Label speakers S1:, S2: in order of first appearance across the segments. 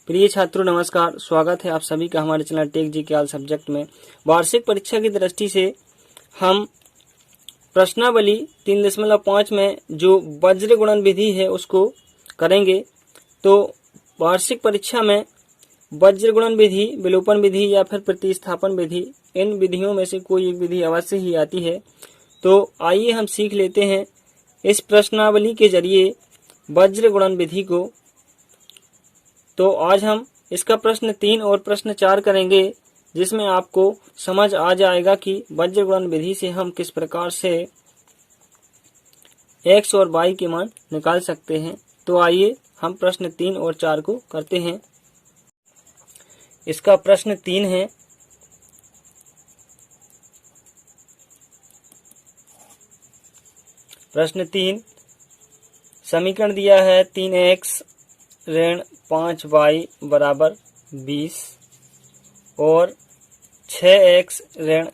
S1: प्रिय छात्रों नमस्कार, स्वागत है आप सभी का हमारे चैनल टेक जी के ऑल सब्जेक्ट में। वार्षिक परीक्षा की दृष्टि से हम प्रश्नावली 3.5 में जो वज्र गुणन विधि है उसको करेंगे। तो वार्षिक परीक्षा में वज्र गुणन विधि, विलोपन विधि या फिर प्रतिस्थापन विधि, इन विधियों में से कोई एक विधि अवश्य ही आती है। तो आइए हम सीख लेते हैं इस प्रश्नावली के जरिए वज्र गुणन विधि को। तो आज हम इसका प्रश्न 3 और प्रश्न 4 करेंगे, जिसमें आपको समझ आ जाएगा कि वज्र गुणन विधि से हम किस प्रकार से x और y के मान निकाल सकते हैं। तो आइए हम प्रश्न 3 और 4 को करते हैं। इसका प्रश्न 3 है, प्रश्न 3 समीकरण दिया है 3x ऋण 5y बराबर 20 और 6x ऋण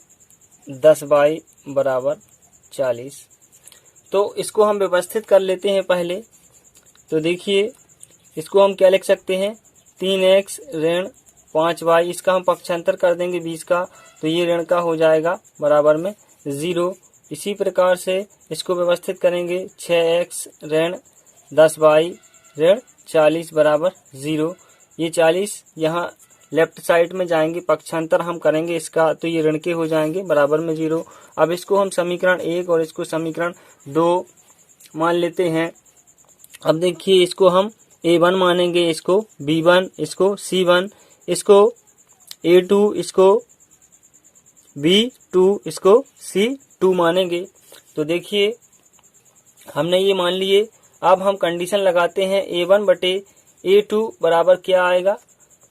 S1: 10y बराबर 40। तो इसको हम व्यवस्थित कर लेते हैं पहले। तो देखिए, इसको हम क्या लिख सकते हैं, 3x ऋण 5y, इसका हम पक्षांतर कर देंगे 20 का, तो ये ऋण का हो जाएगा बराबर में 0। इसी प्रकार से इसको व्यवस्थित करेंगे 6x ऋण 10y ऋण 40 बराबर 0। ये 40 यहाँ लेफ्ट साइड में जाएंगे, पक्षांतर हम करेंगे इसका, तो ये ऋण के हो जाएंगे बराबर में 0। अब इसको हम समीकरण 1 और इसको समीकरण 2 मान लेते हैं। अब देखिए, इसको हम A1 मानेंगे, इसको B1, इसको C1, इसको A2, इसको B2, इसको C2 मानेंगे। तो देखिए, हमने ये मान लिए। अब हम कंडीशन लगाते हैं A1 बटे A2 बराबर क्या आएगा,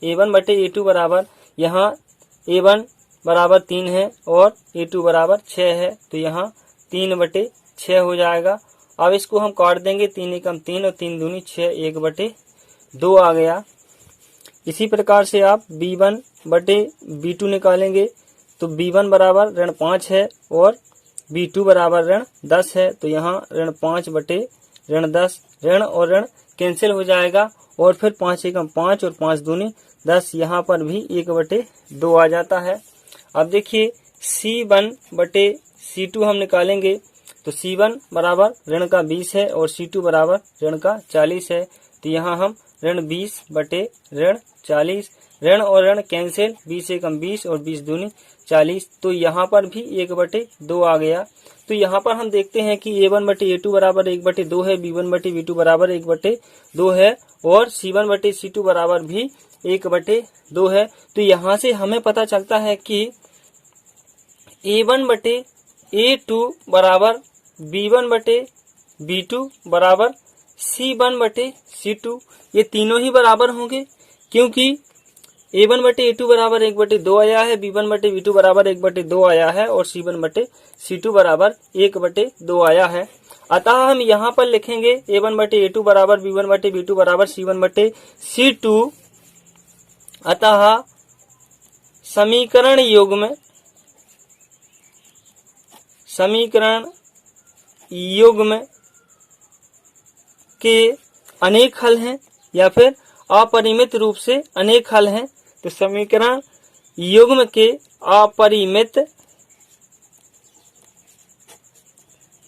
S1: A1 बटे A2 बराबर, यहाँ A1 बराबर 3 है और A2 बराबर 6 है, तो यहाँ 3 बटे 6 हो जाएगा। अब इसको हम काट देंगे, 3 एकम 3 और 3 दूनी 6, 1 बटे 2 आ गया। इसी प्रकार से आप B1 बटे B2 निकालेंगे, तो B1 बराबर ऋण 5 है और B2 बराबर ऋण 10 है, तो यहाँ ऋण 5 बटे ऋण 10, ऋण और ऋण कैंसिल हो जाएगा और फिर 5 एकम 5 और 5 दूनी 10, यहाँ पर भी 1 बटे 2 आ जाता है। अब देखिए, C1 बटे C2 हम निकालेंगे, तो C1 बराबर ऋण का 20 है और C2 बराबर ऋण का 40 है, तो यहाँ हम ऋण 20 बटे ऋण 40, ऋण और ऋण कैंसिल, 20 एकम 20 और 20 दूनी 40, तो यहाँ पर भी 1 बटे 2 आ गया। तो यहाँ पर हम देखते हैं कि A1 बटे A2 बराबर 1 बटे 2 है, B1 बटे B2 बराबर 1 बटे 2 है और C1 बटे C2 बराबर भी 1 बटे 2 है। तो यहाँ से हमें पता चलता है कि A1 बटे A2 बराबर B1 बटे B2 बराबर C1 बटे C2, ये तीनों ही बराबर होंगे, क्योंकि A1 बटे A2 बराबर 1 बटे 2 आया है, B1 बटे B2 बराबर 1 बटे 2 आया है और C1 बटे C2 बराबर 1 बटे 2 आया है। अतः हम यहाँ पर लिखेंगे A1 बटे A2 बराबर B1 बटे B2 बराबर C1 बटे C2। अतः समीकरण युग्म के अनेक हल हैं या फिर अपरिमित रूप से अनेक हल हैं। तो समीकरण युग्म के अपरिमित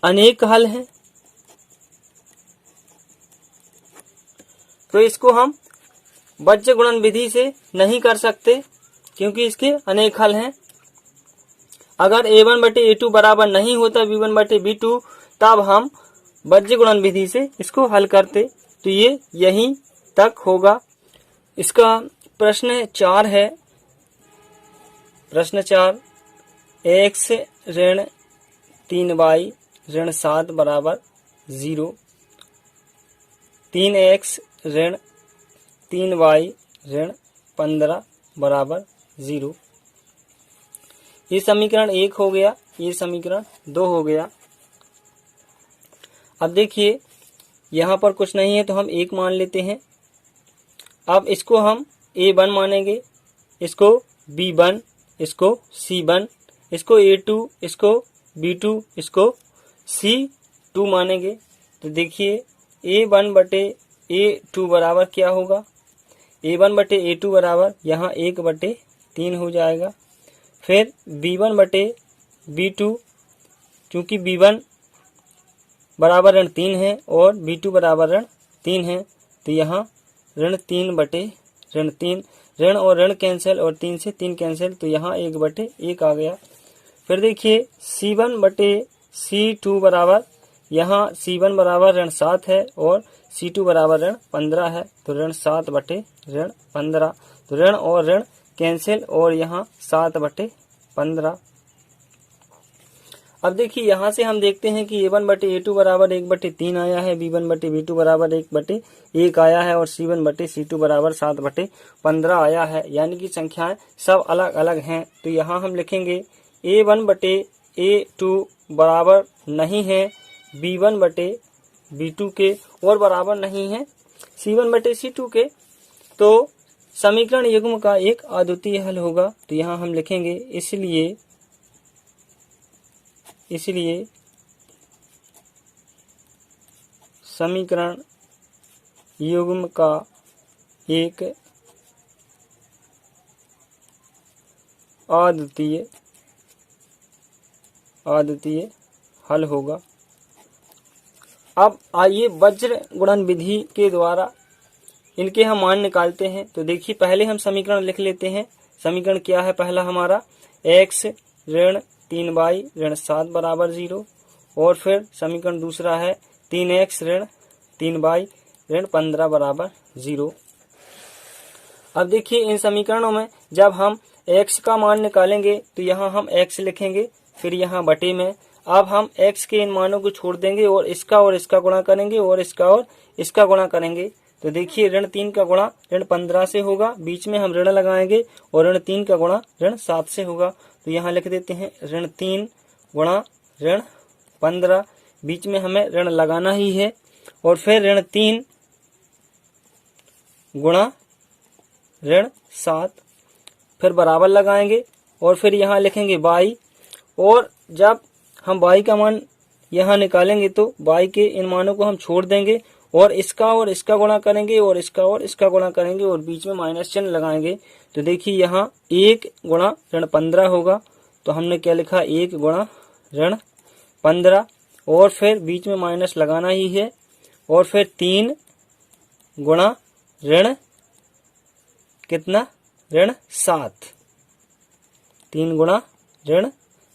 S1: अनेक हल हैं, तो इसको हम वज्र गुणन विधि से नहीं कर सकते, क्योंकि इसके अनेक हल हैं। अगर A1 बटे A2 बराबर नहीं होता B1 बटे B2, तब हम वज्र गुणन विधि से इसको हल करते। तो ये यहीं तक होगा। इसका प्रश्न 4 है, प्रश्न 4, x ऋण 3y ऋण 7 बराबर 0, 3x ऋण 3y ऋण 15 बराबर 0। ये समीकरण 1 हो गया, ये समीकरण 2 हो गया। अब देखिए, यहाँ पर कुछ नहीं है तो हम 1 मान लेते हैं। अब इसको हम A1 मानेंगे, इसको B1, इसको C1, इसको A2, इसको B2, इसको C2 मानेंगे। तो देखिए, A1 बटे A2 बराबर क्या होगा, A1 बटे A2 बराबर यहाँ 1/3 हो जाएगा। फिर B1 बटे B2, चूंकि B1 बराबर ऋण 3 है और B2 बराबर ऋण 3 है, तो यहाँ ऋण 3 बटे ऋण 3, ऋण और ऋण कैंसिल और 3 से 3 कैंसिल, तो यहाँ 1/1 आ गया। फिर देखिए C1 बटे C2 बराबर, यहाँ C1 बराबर ऋण 7 है और C2 बराबर ऋण 15 है, तो ऋण 7 बटे ऋण 15, तो ऋण और ऋण कैंसिल और यहाँ 7/15। अब देखिए यहाँ से हम देखते हैं कि A1 बटे A2 बराबर 1/3 आया है, B1 बटे B2 बराबर 1/1 आया है और C1 बटे C2 बराबर 7/15 आया है, यानी कि संख्याएं सब अलग अलग हैं। तो यहाँ हम लिखेंगे A1 बटे A2 बराबर नहीं है B1 बटे B2 के और बराबर नहीं है C1 बटे C2 के, तो समीकरण युग्म का एक अद्वितीय हल होगा। तो यहाँ हम लिखेंगे इसलिए समीकरण युग्म का एक अद्वितीय हल होगा। अब आइए वज्र गुणन विधि के द्वारा इनके हम मान निकालते हैं। तो देखिए पहले हम समीकरण लिख लेते हैं। समीकरण क्या है पहला हमारा, x ऋण 3y ऋण 7 बराबर 0, और फिर समीकरण दूसरा है 3x ऋण 3y ऋण 15 बराबर 0। अब देखिए इन समीकरणों में जब हम x का मान निकालेंगे तो यहाँ हम x लिखेंगे, फिर यहाँ बटे में अब हम x के इन मानों को छोड़ देंगे और इसका गुणा करेंगे और इसका गुणा करेंगे। तो देखिए ऋण 3 का गुणा ऋण 15 से होगा, बीच में हम ऋण लगाएंगे और ऋण 3 का गुणा ऋण 7 से होगा। तो यहाँ लिख देते हैं ऋण 3 गुणा ऋण 15, बीच में हमें ऋण लगाना ही है, और फिर ऋण 3 गुणा ऋण 7, फिर बराबर लगाएंगे और फिर यहाँ लिखेंगे y, और जब हम y का मान यहाँ निकालेंगे तो y के इन मानों को हम छोड़ देंगे और इसका गुणा करेंगे और इसका गुणा करेंगे और बीच में माइनस चिन्ह लगाएंगे। तो देखिए यहाँ 1 गुणा ऋण 15 होगा, तो हमने क्या लिखा 1 गुणा ऋण 15, और फिर बीच में माइनस लगाना ही है, और फिर 3 गुणा ऋण कितना ऋण 7, 3 गुणा ऋण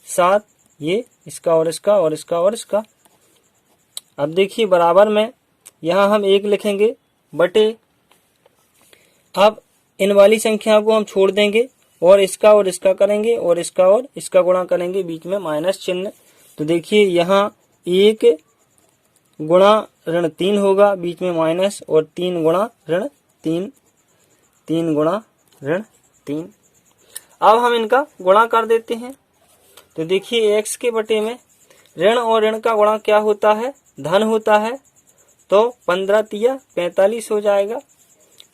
S1: 7, ये इसका और इसका और इसका और इसका। अब देखिए बराबर में यहाँ हम 1 लिखेंगे बटे, अब इन वाली संख्या को हम छोड़ देंगे और इसका करेंगे और इसका गुणा करेंगे, बीच में माइनस चिन्ह। तो देखिए यहाँ 1 गुणा ऋण 3 होगा, बीच में माइनस, और 3 गुणा ऋण 3, 3 गुणा ऋण 3। अब हम इनका गुणा कर देते हैं। तो देखिए x के बटे में ऋण और ऋण का गुणा क्या होता है, धन होता है, तो 15 तिया 45 हो जाएगा।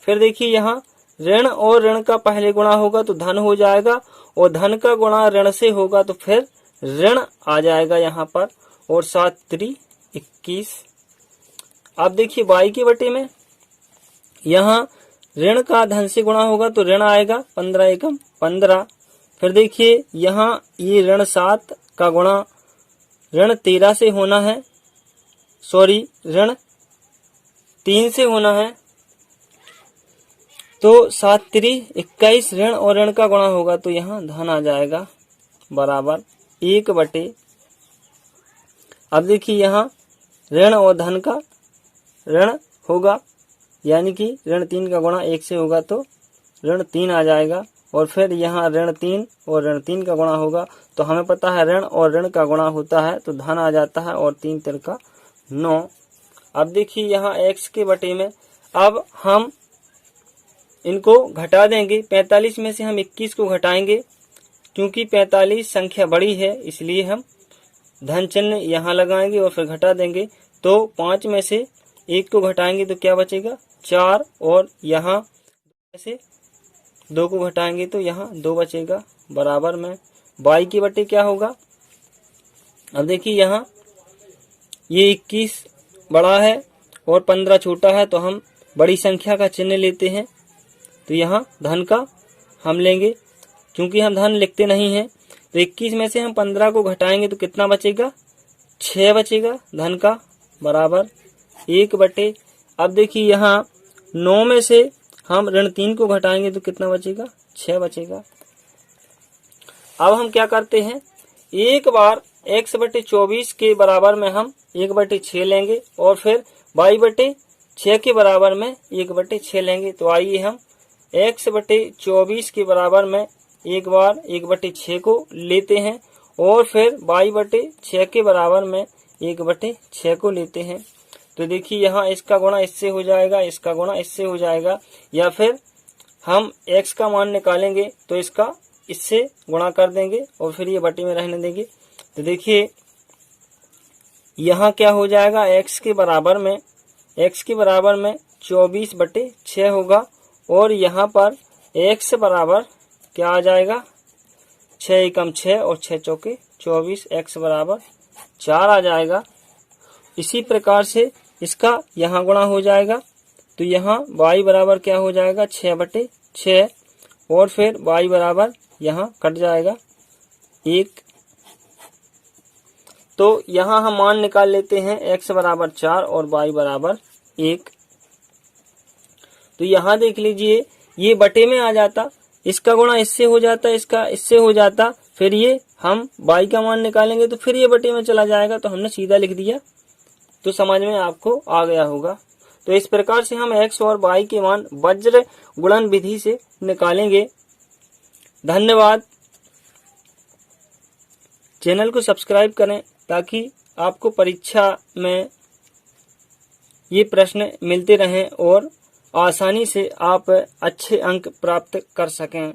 S1: फिर देखिए यहाँ ऋण और ऋण का पहले गुणा होगा तो धन हो जाएगा, और धन का गुणा ऋण से होगा तो फिर ऋण आ जाएगा यहाँ पर, और 7 3 21। अब देखिए y के बटे में यहाँ ऋण का धन से गुणा होगा तो ऋण आएगा, 15 एकम 15। फिर देखिए यहाँ ये ऋण 7 का गुणा ऋण 13 से होना है, सॉरी ऋण 3 से होना है, तो 7 3 21, ऋण और ऋण का गुणा होगा तो यहाँ धन आ जाएगा बराबर 1 बटे। अब देखिए यहाँ ऋण और धन का ऋण होगा, यानी कि ऋण 3 का गुणा 1 से होगा तो ऋण 3 आ जाएगा, और फिर यहाँ ऋण 3 और ऋण 3 का गुणा होगा, तो हमें पता है ऋण और ऋण का गुणा होता है तो धन आ जाता है, और 3 3 का 9। अब देखिए यहाँ x के बटे में अब हम इनको घटा देंगे, 45 में से हम 21 को घटाएंगे, क्योंकि 45 संख्या बड़ी है इसलिए हम धन चिन्ह यहाँ लगाएंगे और फिर घटा देंगे। तो 5 में से 1 को घटाएंगे तो क्या बचेगा 4, और यहाँ से 2 को घटाएंगे तो यहाँ 2 बचेगा, बराबर में y के बटे क्या होगा। अब देखिए यहाँ ये 21 बड़ा है और 15 छोटा है, तो हम बड़ी संख्या का चिन्ह लेते हैं तो यहाँ धन का हम लेंगे, क्योंकि हम धन लिखते नहीं हैं। तो 21 में से हम 15 को घटाएंगे तो कितना बचेगा, 6 बचेगा धन का, बराबर 1 बटे। अब देखिए यहाँ 9 में से हम ऋण 3 को घटाएंगे तो कितना बचेगा, 6 बचेगा। अब हम क्या करते हैं, एक बार x बटे 24 के बराबर में हम 1 बटे 6 लेंगे और फिर y बटे 6 के बराबर में 1 बटे 6 लेंगे। तो आइए हम x बटे 24 के बराबर में एक बार 1 बटे 6 को लेते हैं और फिर y बटे 6 के बराबर में 1 बटे 6 को लेते हैं। तो देखिए यहाँ इसका गुणा इससे हो जाएगा, इसका गुणा इससे हो जाएगा, या फिर हम x का मान निकालेंगे तो इसका इससे गुणा कर देंगे और फिर ये बटे में रहने देंगे। तो देखिए यहाँ क्या हो जाएगा, x के बराबर में 24 बटे 6 होगा और यहाँ पर x बराबर क्या आ जाएगा, 6 एकम 6 और 6 चौके 24, x बराबर 4 आ जाएगा। इसी प्रकार से इसका यहाँ गुणा हो जाएगा, तो यहाँ y बराबर क्या हो जाएगा, 6 बटे 6 और फिर y बराबर यहाँ कट जाएगा 1। तो यहाँ हम मान निकाल लेते हैं, x बराबर 4 और y बराबर 1। तो यहाँ देख लीजिए ये बटे में आ जाता, इसका गुणा इससे हो जाता, इसका इससे हो जाता, फिर ये हम y का मान निकालेंगे तो फिर ये बटे में चला जाएगा, तो हमने सीधा लिख दिया। तो समझ में आपको आ गया होगा। तो इस प्रकार से हम x और y के मान वज्र गुणन विधि से निकालेंगे। धन्यवाद। चैनल को सब्सक्राइब करें ताकि आपको परीक्षा में ये प्रश्न मिलते रहें और आसानी से आप अच्छे अंक प्राप्त कर सकें।